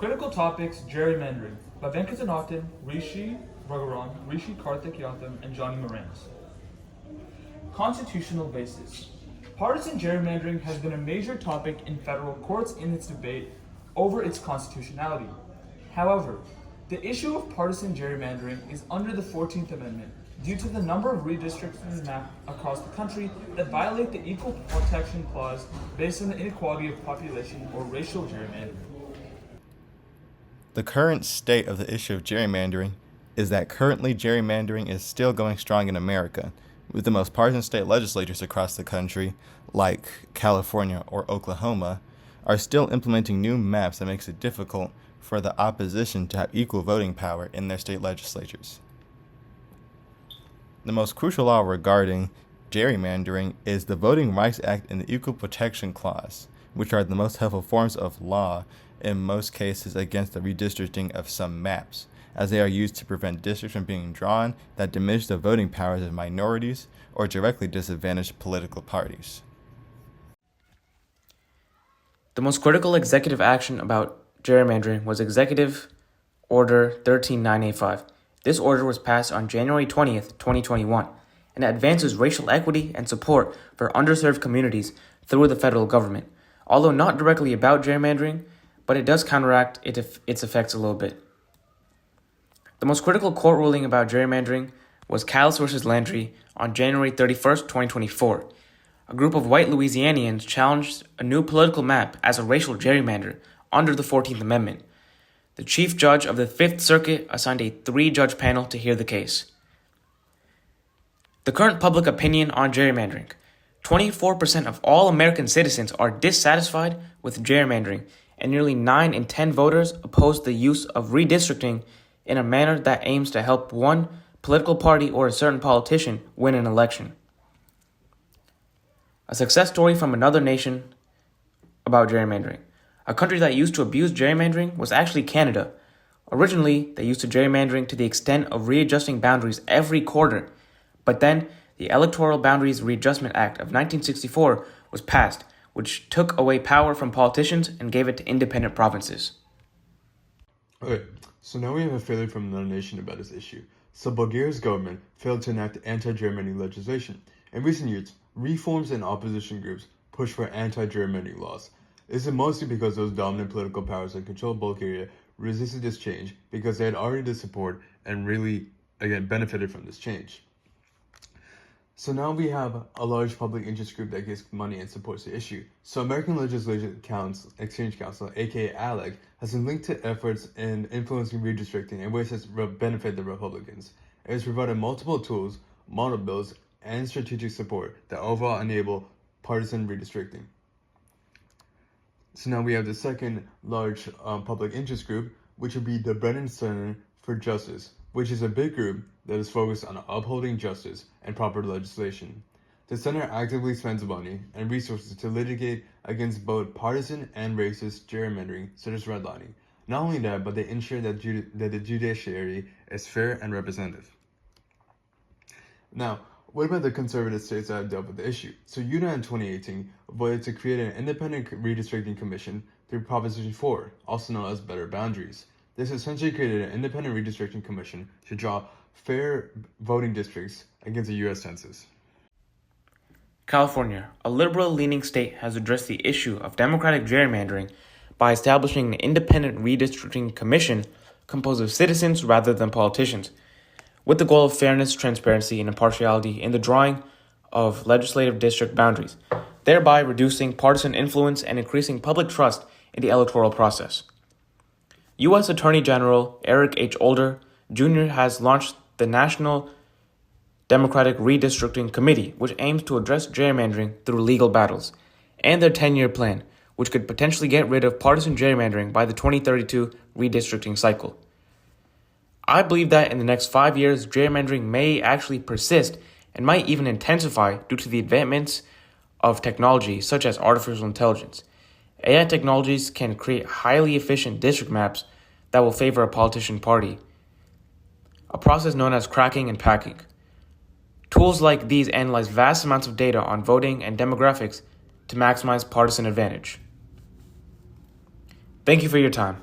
Critical topics: gerrymandering by Venky, Rishi, Karthik Yatham, and Johnny Morans. Constitutional basis. Partisan gerrymandering has been a major topic in federal courts in its debate over its constitutionality. However, the issue of partisan gerrymandering is under the 14th Amendment due to the number of redistricting maps across the country that violate the Equal Protection Clause based on the inequality of population or racial gerrymandering. The current state of the issue of gerrymandering is that currently gerrymandering is still going strong in America, with the most partisan state legislatures across the country, like California or Oklahoma, are still implementing new maps that makes it difficult for the opposition to have equal voting power in their state legislatures. The most crucial law regarding gerrymandering is the Voting Rights Act and the Equal Protection Clause, which are the most helpful forms of law in most cases against the redistricting of some maps, as they are used to prevent districts from being drawn that diminish the voting powers of minorities or directly disadvantage political parties. The most critical executive action about gerrymandering was Executive Order 13985. This order was passed on January 20th, 2021, and advances racial equity and support for underserved communities through the federal government. Although not directly about gerrymandering, but it does counteract its effects a little bit. The most critical court ruling about gerrymandering was Callis v. Landry on January 31st, 2024. A group of white Louisianians challenged a new political map as a racial gerrymander under the 14th Amendment. The Chief Judge of the Fifth Circuit assigned a 3-judge panel to hear the case. The current public opinion on gerrymandering. 24% of all American citizens are dissatisfied with gerrymandering, and nearly 9 in 10 voters oppose the use of redistricting in a manner that aims to help one political party or a certain politician win an election. A success story from another nation about gerrymandering. A country that used to abuse gerrymandering was actually Canada. Originally, they used to gerrymandering to the extent of readjusting boundaries every quarter, but then the Electoral Boundaries Readjustment Act of 1964 was passed, which took away power from politicians and gave it to independent provinces. Okay, so now we have a failure from another nation about this issue. So Bulgaria's government failed to enact anti-gerrymandering legislation. In recent years, reforms and opposition groups pushed for anti-gerrymandering laws. This is mostly because those dominant political powers that control Bulgaria resisted this change because they had already the support and really, again, benefited from this change. So now we have a large public interest group that gives money and supports the issue. So American Legislative Exchange Council, aka ALEC, has been linked to efforts in influencing redistricting in ways that benefit the Republicans. It has provided multiple tools, model bills, and strategic support that overall enable partisan redistricting. So now we have the second large public interest group, which would be the Brennan Center for Justice, which is a big group that is focused on upholding justice and proper legislation. The center actively spends money and resources to litigate against both partisan and racist gerrymandering, such as redlining. Not only that, but they ensure that the judiciary is fair and representative. Now, what about the conservative states that have dealt with the issue? So Utah in 2018 voted to create an independent redistricting commission through Proposition 4, also known as Better Boundaries. This essentially created an independent redistricting commission to draw fair voting districts against the U.S. Census. California, a liberal-leaning state, has addressed the issue of democratic gerrymandering by establishing an independent redistricting commission composed of citizens rather than politicians, with the goal of fairness, transparency, and impartiality in the drawing of legislative district boundaries, thereby reducing partisan influence and increasing public trust in the electoral process. U.S. Attorney General Eric H. Holder Jr. has launched the National Democratic Redistricting Committee, which aims to address gerrymandering through legal battles, and their 10-year plan, which could potentially get rid of partisan gerrymandering by the 2032 redistricting cycle. I believe that in the next 5 years, gerrymandering may actually persist and might even intensify due to the advancements of technology such as artificial intelligence. AI technologies can create highly efficient district maps that will favor a politician party, a process known as cracking and packing. Tools like these analyze vast amounts of data on voting and demographics to maximize partisan advantage. Thank you for your time.